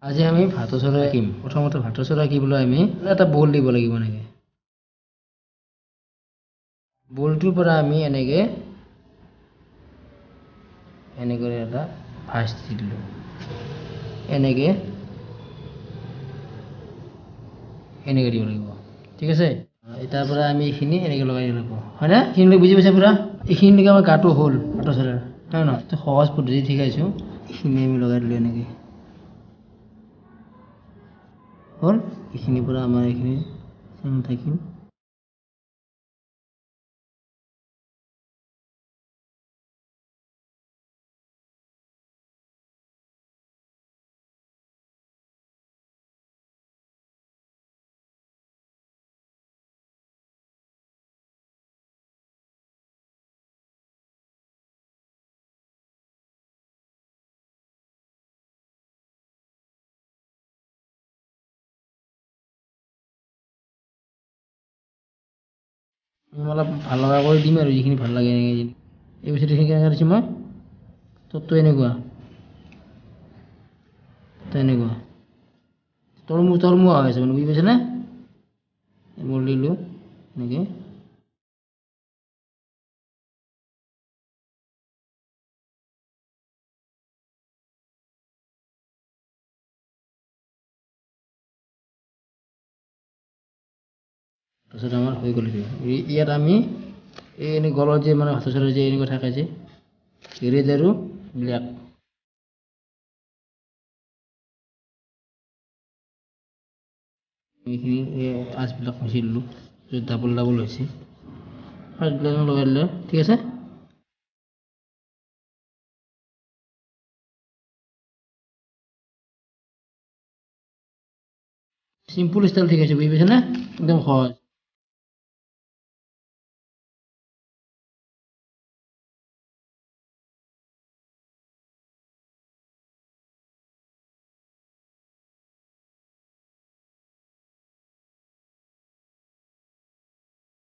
আজি আমি ভাতৰ চৰা আঁকিম। প্ৰথমতে ভাতৰ চৰা আঁকিবলৈ আমি এটা বল দিব লাগিব। এনেকৈ বলটোৰ পৰা আমি এনেকৈ এটা ভাঁজ দি দিলোঁ। এনেকৈ দিব লাগিব। ঠিক আছে, তাৰ পৰা আমি এইখিনি এনেকৈ লগাই দিব লাগিব, হয়নে? এইখিনি বুজি পাইছে পুৰা? এইখিনিলৈকে আমাৰ গাটো হ'ল ভাতৰ চৰাৰ, হয় নহয়? সহজ পদ্ধতি শিকাইছোঁ। এইখিনি আমি লগাই দিলোঁ এনেকৈ হ'ল। এইখিনিৰ পৰা আমাৰ এইখিনি থাকিল। অলপ ভাল লগা কৰি দিম আৰু যিখিনি ভাল লাগে এনেকৈ এই বস্তুটো সেইখিনি কেনেকৈ দিছোঁ মই ততটো এনেকুৱা তলমুৱা হৈ আছে মানে, বুজি পাইছেনে? মোৰ দিলোঁ এনেকৈ তাৰপিছত আমাৰ হৈ গ'ল। ইয়াত আমি এই গলত যে মানে ভাতৰ চৰা যে এনেকুৱা থাকে যে ৰেড আৰু ব্লেক, এইখিনি আঁচবিলাক মুচি দিলোঁ। ডাবল হৈছে আঁচবিলাক লগাই দিলে। ঠিক আছে, চিম্পুল ষ্টাইল ঠিক আছে, বুজি পাইছেনে? একদম সহজ।